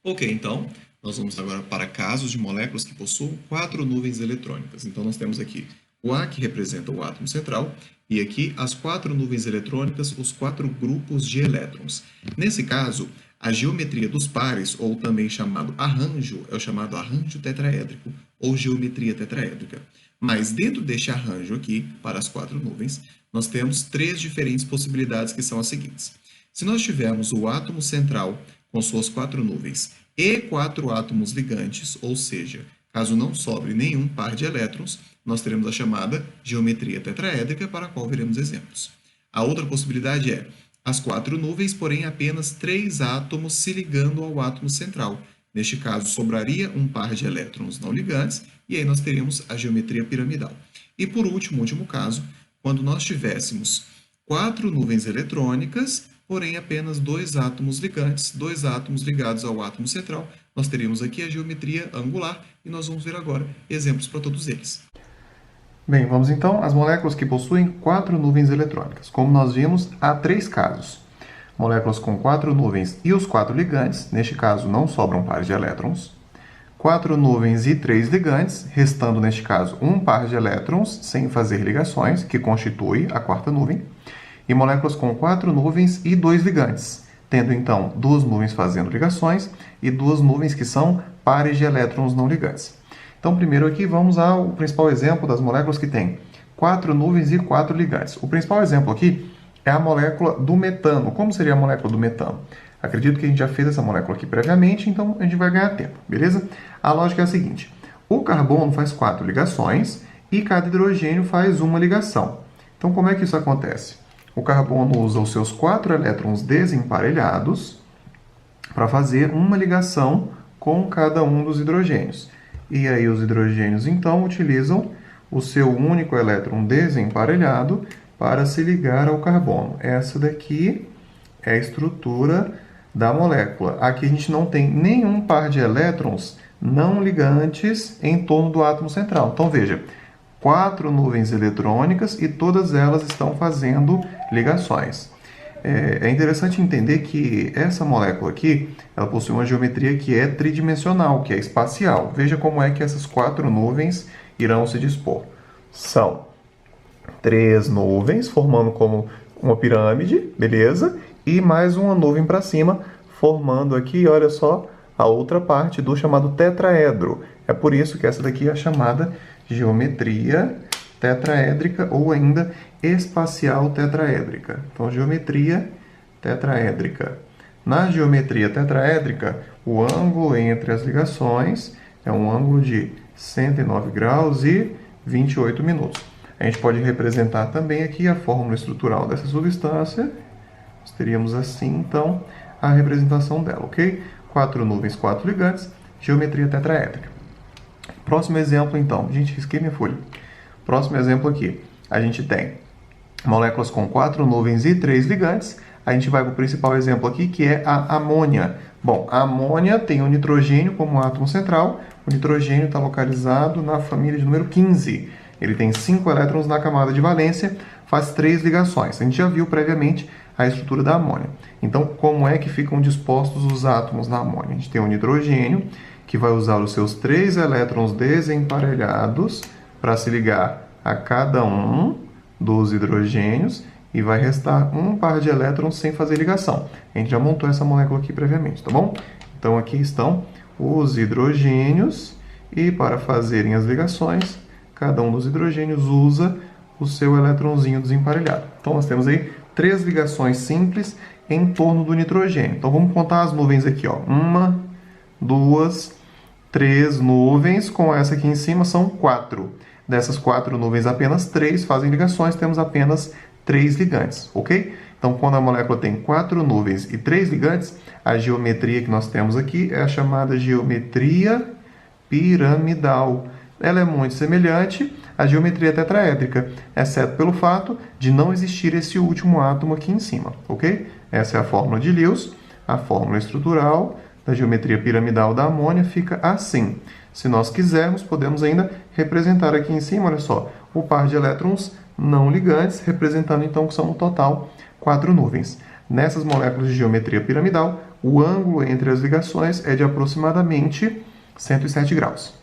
Ok, então, nós vamos agora para casos de moléculas que possuam 4 nuvens eletrônicas. Então, nós temos aqui o A, que representa o átomo central, e aqui as 4 nuvens eletrônicas, os 4 grupos de elétrons. Nesse caso, a geometria dos pares, ou também chamado arranjo, é o chamado arranjo tetraédrico, ou geometria tetraédrica. Mas dentro deste arranjo aqui, para as 4 nuvens, nós temos 3 diferentes possibilidades, que são as seguintes. Se nós tivermos o átomo central com suas 4 nuvens e 4 átomos ligantes, ou seja, caso não sobre nenhum par de elétrons, nós teremos a chamada geometria tetraédrica, para a qual veremos exemplos. A outra possibilidade é as 4 nuvens, porém apenas 3 átomos se ligando ao átomo central. Neste caso, sobraria um par de elétrons não ligantes, e aí nós teríamos a geometria piramidal. E por último, último caso, quando nós tivéssemos 4 nuvens eletrônicas, porém apenas 2 átomos ligantes, 2 átomos ligados ao átomo central, nós teríamos aqui a geometria angular, e nós vamos ver agora exemplos para todos eles. Bem, vamos então às moléculas que possuem 4 nuvens eletrônicas. Como nós vimos, há 3 casos. Moléculas com 4 nuvens e os 4 ligantes, neste caso não sobram pares de elétrons. 4 nuvens e 3 ligantes, restando neste caso um par de elétrons sem fazer ligações, que constitui a quarta nuvem. E moléculas com 4 nuvens e 2 ligantes, tendo então 2 nuvens fazendo ligações e 2 nuvens que são pares de elétrons não ligantes. Então, primeiro aqui vamos ao principal exemplo das moléculas que têm 4 nuvens e 4 ligantes. O principal exemplo aqui é a molécula do metano. Como seria a molécula do metano? Acredito que a gente já fez essa molécula aqui previamente, então a gente vai ganhar tempo, beleza? A lógica é a seguinte: o carbono faz 4 ligações e cada hidrogênio faz uma ligação. Então, como é que isso acontece? O carbono usa os seus 4 elétrons desemparelhados para fazer uma ligação com cada um dos hidrogênios. E aí os hidrogênios, então, utilizam o seu único elétron desemparelhado para se ligar ao carbono. Essa daqui é a estrutura da molécula. Aqui a gente não tem nenhum par de elétrons não ligantes em torno do átomo central. Então, veja, 4 nuvens eletrônicas e todas elas estão fazendo ligações. É interessante entender que essa molécula aqui, ela possui uma geometria que é tridimensional, que é espacial. Veja como é que essas 4 nuvens irão se dispor. São 3 nuvens, formando como uma pirâmide, beleza? E mais uma nuvem para cima, formando aqui, olha só, a outra parte do chamado tetraedro. É por isso que essa daqui é a chamada geometria tetraédrica, ou ainda espacial tetraédrica. Então, geometria tetraédrica. Na geometria tetraédrica, o ângulo entre as ligações é um ângulo de 109 graus e 28 minutos. A gente pode representar também aqui a fórmula estrutural dessa substância. Nós teríamos assim, então, a representação dela, ok? 4 nuvens, 4 ligantes, geometria tetraédrica. Próximo exemplo, então. Gente, risquei minha folha. Próximo exemplo aqui. A gente tem moléculas com 4 nuvens e 3 ligantes. A gente vai para o principal exemplo aqui, que é a amônia. Bom, a amônia tem o nitrogênio como átomo central. O nitrogênio está localizado na família de número 15. Ele tem 5 elétrons na camada de valência, faz 3 ligações. A gente já viu previamente a estrutura da amônia. Então, como é que ficam dispostos os átomos na amônia? A gente tem o nitrogênio, que vai usar os seus 3 elétrons desemparelhados para se ligar a cada um dos hidrogênios, e vai restar um par de elétrons sem fazer ligação. A gente já montou essa molécula aqui previamente, tá bom? Então, aqui estão os hidrogênios, e para fazerem as ligações, cada um dos hidrogênios usa o seu elétronzinho desemparelhado. Então, nós temos aí 3 ligações simples em torno do nitrogênio. Então, vamos contar as nuvens aqui, ó. 1, 2, 3 nuvens, com essa aqui em cima são 4. Dessas 4 nuvens, apenas 3 fazem ligações, temos apenas 3 ligantes, ok? Então, quando a molécula tem 4 nuvens e 3 ligantes, a geometria que nós temos aqui é a chamada geometria piramidal. Ela é muito semelhante à geometria tetraédrica, exceto pelo fato de não existir esse último átomo aqui em cima, ok? Essa é a fórmula de Lewis. A fórmula estrutural da geometria piramidal da amônia fica assim. Se nós quisermos, podemos ainda representar aqui em cima, olha só, o par de elétrons não ligantes, representando então que são no total 4 nuvens. Nessas moléculas de geometria piramidal, o ângulo entre as ligações é de aproximadamente 107 graus.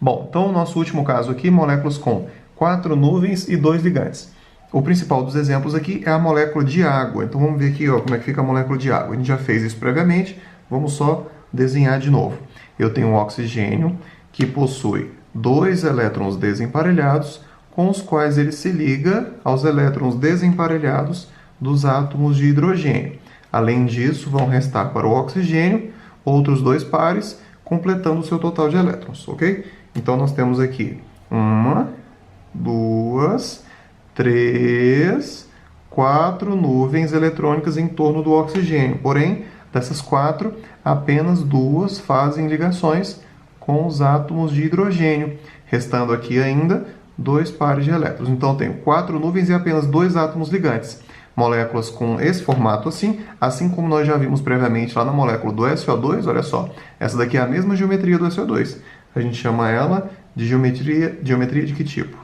Bom, então o nosso último caso aqui, moléculas com 4 nuvens e 2 ligantes. O principal dos exemplos aqui é a molécula de água. Então vamos ver aqui como é que fica a molécula de água. A gente já fez isso previamente, vamos só desenhar de novo. Eu tenho um oxigênio que possui 2 elétrons desemparelhados, com os quais ele se liga aos elétrons desemparelhados dos átomos de hidrogênio. Além disso, vão restar para o oxigênio outros 2 pares, completando o seu total de elétrons, ok? Então nós temos aqui 1, 2, 3, 4 nuvens eletrônicas em torno do oxigênio. Porém, dessas 4, apenas 2 fazem ligações com os átomos de hidrogênio, restando aqui ainda 2 pares de elétrons. Então, eu tenho 4 nuvens e apenas 2 átomos ligantes. Moléculas com esse formato assim como nós já vimos previamente lá na molécula do SO2, olha só, essa daqui é a mesma geometria do SO2. A gente chama ela de geometria de que tipo?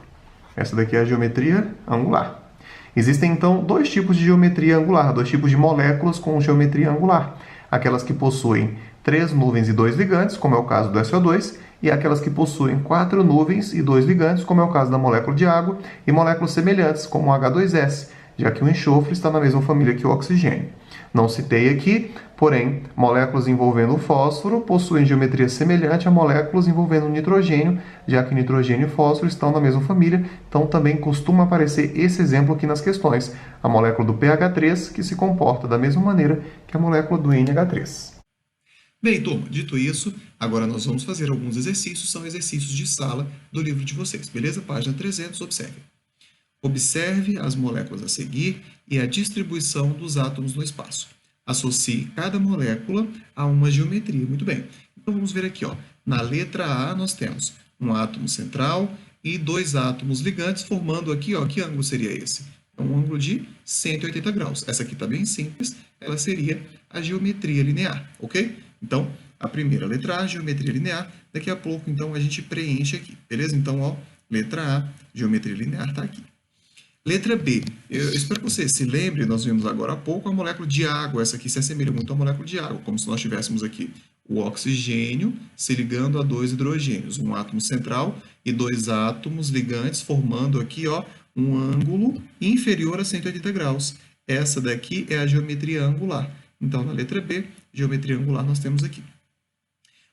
Essa daqui é a geometria angular. Existem, então, 2 tipos de geometria angular, 2 tipos de moléculas com geometria angular. Aquelas que possuem 3 nuvens e 2 ligantes, como é o caso do SO2, e aquelas que possuem 4 nuvens e 2 ligantes, como é o caso da molécula de água, e moléculas semelhantes, como o H2S, já que o enxofre está na mesma família que o oxigênio. Não citei aqui, porém, moléculas envolvendo o fósforo possuem geometria semelhante a moléculas envolvendo o nitrogênio, já que nitrogênio e fósforo estão na mesma família, então também costuma aparecer esse exemplo aqui nas questões, a molécula do pH3, que se comporta da mesma maneira que a molécula do NH3. Bem, turma, dito isso, agora nós vamos fazer alguns exercícios, são exercícios de sala do livro de vocês, beleza? Página 300, observe. Observe as moléculas a seguir e a distribuição dos átomos no espaço. Associe cada molécula a uma geometria. Muito bem. Então, vamos ver aqui. Na letra A, nós temos um átomo central e 2 átomos ligantes, formando aqui, que ângulo seria esse? É um ângulo de 180 graus. Essa aqui está bem simples, ela seria a geometria linear, ok? Então, a primeira letra A, geometria linear. Daqui a pouco, então, a gente preenche aqui, beleza? Então, letra A, geometria linear está aqui. Letra B, eu espero que você se lembre, nós vimos agora há pouco a molécula de água, essa aqui se assemelha muito à molécula de água, como se nós tivéssemos aqui o oxigênio se ligando a 2 hidrogênios, um átomo central e 2 átomos ligantes, formando aqui um ângulo inferior a 180 graus. Essa daqui é a geometria angular. Então, na letra B, geometria angular, nós temos aqui.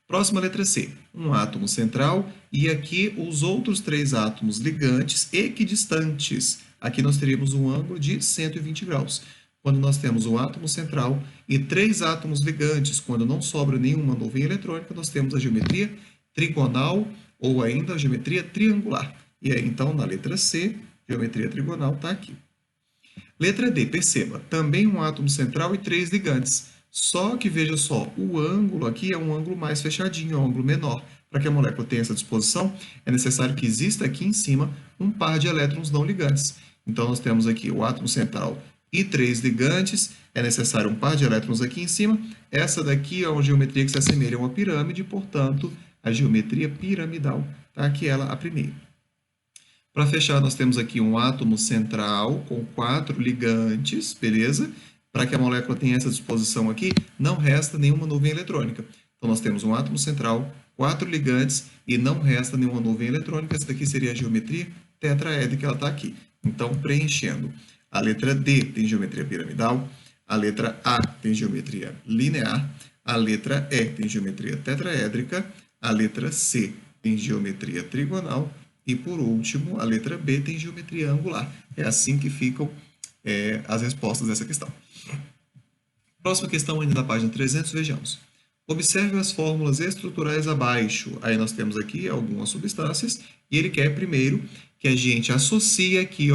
Próxima letra C, um átomo central e aqui os outros 3 átomos ligantes equidistantes. Aqui nós teríamos um ângulo de 120 graus. Quando nós temos um átomo central e 3 átomos ligantes, quando não sobra nenhuma nuvem eletrônica, nós temos a geometria trigonal ou ainda a geometria triangular. E aí, então, na letra C, geometria trigonal está aqui. Letra D, perceba, também um átomo central e 3 ligantes. Só que, veja só, o ângulo aqui é um ângulo mais fechadinho, é um ângulo menor. Para que a molécula tenha essa disposição, é necessário que exista aqui em cima um par de elétrons não ligantes. Então, nós temos aqui o átomo central e 3 ligantes, é necessário um par de elétrons aqui em cima. Essa daqui é uma geometria que se assemelha a uma pirâmide, portanto, a geometria piramidal, tá? Aqui ela, a primeira. Para fechar, nós temos aqui um átomo central com 4 ligantes, beleza? Para que a molécula tenha essa disposição aqui, não resta nenhuma nuvem eletrônica. Então, nós temos um átomo central, 4 ligantes e não resta nenhuma nuvem eletrônica. Essa daqui seria a geometria tetraédrica, ela está aqui. Então, preenchendo. A letra D tem geometria piramidal, a letra A tem geometria linear, a letra E tem geometria tetraédrica, a letra C tem geometria trigonal e, por último, a letra B tem geometria angular. É assim que ficam as respostas dessa questão. Próxima questão, ainda na página 300, vejamos. Observe as fórmulas estruturais abaixo. Aí nós temos aqui algumas substâncias e ele quer primeiro que a gente associe aqui,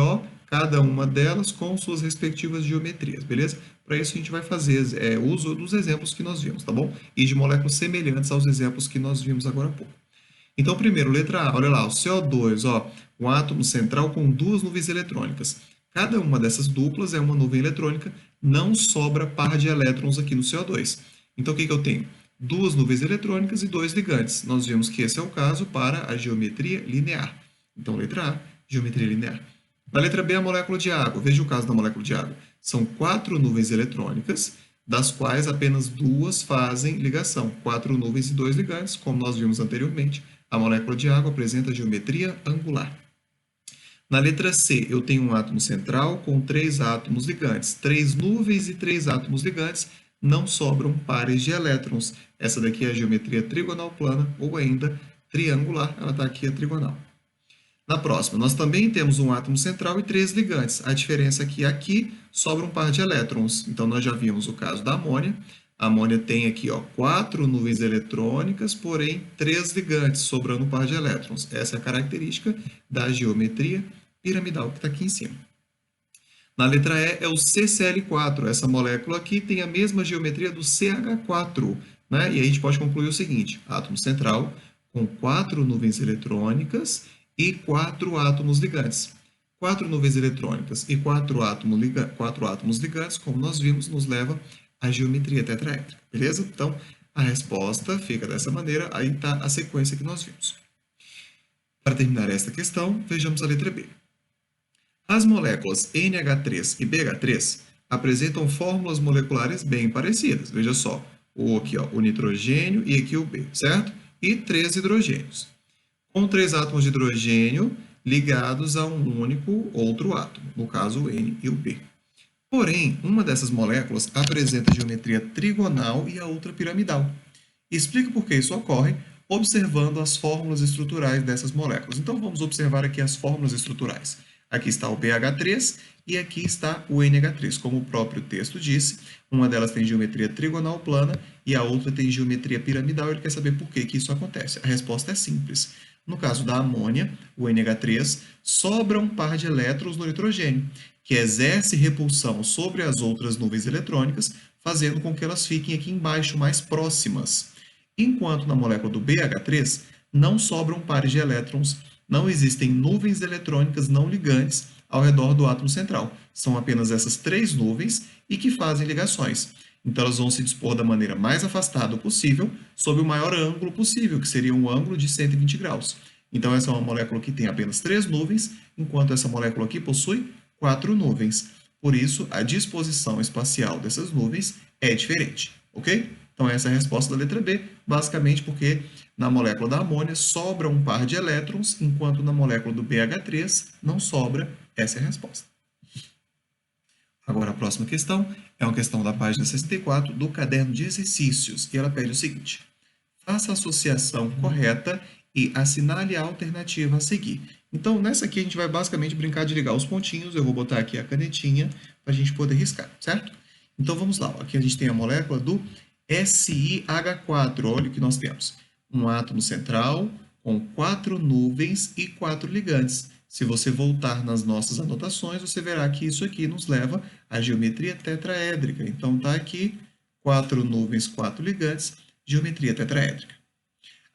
cada uma delas com suas respectivas geometrias, beleza? Para isso a gente vai fazer uso dos exemplos que nós vimos, tá bom? E de moléculas semelhantes aos exemplos que nós vimos agora há pouco. Então, primeiro, letra A, olha lá, o CO2, um átomo central com 2 nuvens eletrônicas. Cada uma dessas duplas é uma nuvem eletrônica, não sobra par de elétrons aqui no CO2. Então, o que eu tenho? 2 nuvens eletrônicas e 2 ligantes. Nós vimos que esse é o caso para a geometria linear. Então, letra A, geometria linear. Na letra B, a molécula de água. Veja o caso da molécula de água. São 4 nuvens eletrônicas, das quais apenas 2 fazem ligação. 4 nuvens e 2 ligantes, como nós vimos anteriormente. A molécula de água apresenta geometria angular. Na letra C, eu tenho um átomo central com 3 átomos ligantes. 3 nuvens e 3 átomos ligantes, não sobram pares de elétrons. Essa daqui é a geometria trigonal plana, ou ainda triangular, ela está aqui a trigonal. Na próxima, nós também temos um átomo central e 3 ligantes. A diferença é que aqui sobra um par de elétrons. Então, nós já vimos o caso da amônia. A amônia tem aqui 4 nuvens eletrônicas, porém 3 ligantes, sobrando um par de elétrons. Essa é a característica da geometria piramidal que está aqui em cima. Na letra E é o CCl4. Essa molécula aqui tem a mesma geometria do CH4. Né? E aí a gente pode concluir o seguinte: átomo central com 4 nuvens eletrônicas e 4 átomos ligantes. 4 nuvens eletrônicas e 4 átomos ligantes, como nós vimos, nos leva à geometria tetraédrica. Beleza? Então, a resposta fica dessa maneira. Aí está a sequência que nós vimos. Para terminar esta questão, vejamos a letra B. As moléculas NH3 e BH3 apresentam fórmulas moleculares bem parecidas. Veja só, aqui o nitrogênio e aqui o B, certo? E 3 hidrogênios. Com 3 átomos de hidrogênio ligados a um único outro átomo, no caso o N e o B. Porém, uma dessas moléculas apresenta geometria trigonal e a outra piramidal. Explica por que isso ocorre observando as fórmulas estruturais dessas moléculas. Então, vamos observar aqui as fórmulas estruturais. Aqui está o BH3 e aqui está o NH3. Como o próprio texto disse, uma delas tem geometria trigonal plana e a outra tem geometria piramidal. Ele quer saber por que isso acontece. A resposta é simples. No caso da amônia, o NH3, sobra um par de elétrons no nitrogênio, que exerce repulsão sobre as outras nuvens eletrônicas, fazendo com que elas fiquem aqui embaixo, mais próximas. Enquanto na molécula do BH3, não sobram pares de elétrons, não existem nuvens eletrônicas não ligantes ao redor do átomo central. São apenas essas 3 nuvens e que fazem ligações. Então, elas vão se dispor da maneira mais afastada possível, sob o maior ângulo possível, que seria um ângulo de 120 graus. Então, essa é uma molécula que tem apenas 3 nuvens, enquanto essa molécula aqui possui 4 nuvens. Por isso, a disposição espacial dessas nuvens é diferente, ok? Então, essa é a resposta da letra B, basicamente porque na molécula da amônia sobra um par de elétrons, enquanto na molécula do BH3 não sobra. Essa é a resposta. Agora, a próxima questão é uma questão da página 64 do caderno de exercícios, e ela pede o seguinte: faça a associação correta e assinale a alternativa a seguir. Então, nessa aqui, a gente vai basicamente brincar de ligar os pontinhos. Eu vou botar aqui a canetinha para a gente poder riscar, certo? Então, vamos lá. Aqui a gente tem a molécula do SiH4. Olha o que nós temos. Um átomo central com 4 nuvens e 4 ligantes. Se você voltar nas nossas anotações, você verá que isso aqui nos leva à geometria tetraédrica. Então, está aqui 4 nuvens, 4 ligantes, geometria tetraédrica.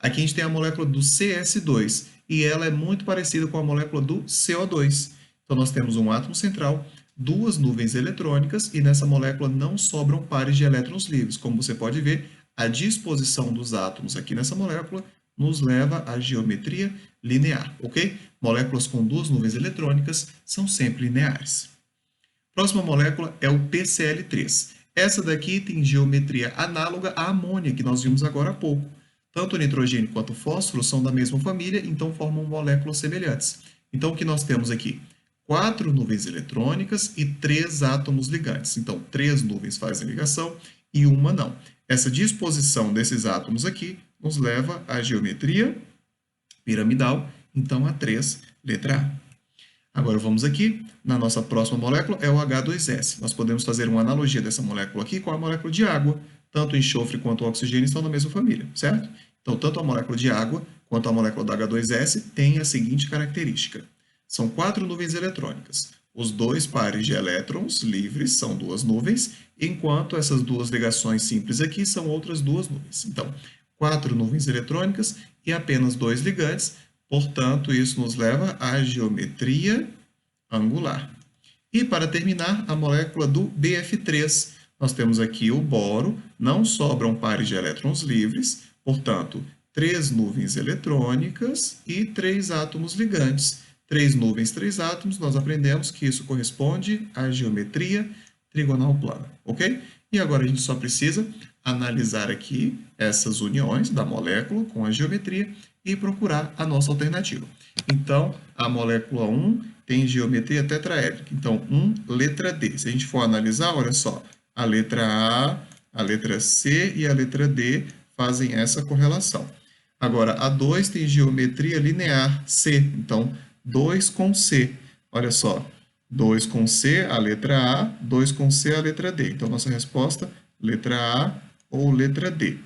Aqui a gente tem a molécula do CS2, e ela é muito parecida com a molécula do CO2. Então, nós temos um átomo central, 2 nuvens eletrônicas, e nessa molécula não sobram pares de elétrons livres. Como você pode ver, a disposição dos átomos aqui nessa molécula nos leva à geometria linear, ok? Moléculas com 2 nuvens eletrônicas são sempre lineares. Próxima molécula é o PCl3. Essa daqui tem geometria análoga à amônia, que nós vimos agora há pouco. Tanto o nitrogênio quanto o fósforo são da mesma família, então formam moléculas semelhantes. Então, o que nós temos aqui? 4 nuvens eletrônicas e 3 átomos ligantes. Então, 3 nuvens fazem ligação e uma não. Essa disposição desses átomos aqui nos leva à geometria piramidal, então a 3, letra A. Agora vamos aqui, na nossa próxima molécula, é o H2S. Nós podemos fazer uma analogia dessa molécula aqui com a molécula de água. Tanto o enxofre quanto o oxigênio estão na mesma família, certo? Então, tanto a molécula de água quanto a molécula do H2S têm a seguinte característica. São 4 nuvens eletrônicas. Os 2 pares de elétrons livres são 2 nuvens, enquanto essas 2 ligações simples aqui são outras 2 nuvens. Então, 4 nuvens eletrônicas e apenas 2 ligantes, portanto, isso nos leva à geometria angular. E, para terminar, a molécula do BF3. Nós temos aqui o boro, não sobram pares de elétrons livres, portanto, 3 nuvens eletrônicas e 3 átomos ligantes. 3 nuvens, 3 átomos, nós aprendemos que isso corresponde à geometria trigonal plana, ok? E agora a gente só precisa analisar aqui essas uniões da molécula com a geometria e procurar a nossa alternativa. Então, a molécula 1 tem geometria tetraédrica. Então, letra D. Se a gente for analisar, olha só, a letra A, a letra C e a letra D fazem essa correlação. Agora, a 2 tem geometria linear C. Então, 2 com C. Olha só, 2 com C, a letra A, 2 com C, a letra D. Então, nossa resposta, letra A ou letra D.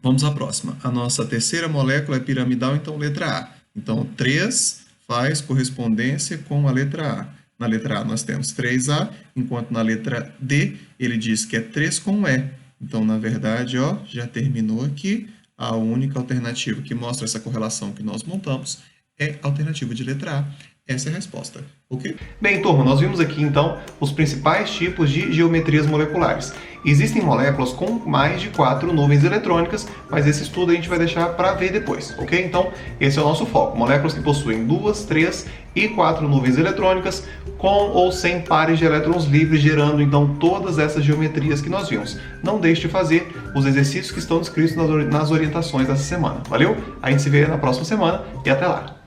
Vamos à próxima. A nossa terceira molécula é piramidal, então letra A. Então, 3 faz correspondência com a letra A. Na letra A nós temos 3A, enquanto na letra D ele diz que é 3 com E. Então, na verdade, ó, já terminou aqui. A única alternativa que mostra essa correlação que nós montamos é a alternativa de letra A. Essa é a resposta, ok? Bem, turma, nós vimos aqui então os principais tipos de geometrias moleculares. Existem moléculas com mais de 4 nuvens eletrônicas, mas esse estudo a gente vai deixar para ver depois, ok? Então, esse é o nosso foco. Moléculas que possuem 2, 3 e 4 nuvens eletrônicas com ou sem pares de elétrons livres, gerando então todas essas geometrias que nós vimos. Não deixe de fazer os exercícios que estão descritos nas orientações dessa semana, valeu? A gente se vê na próxima semana e até lá!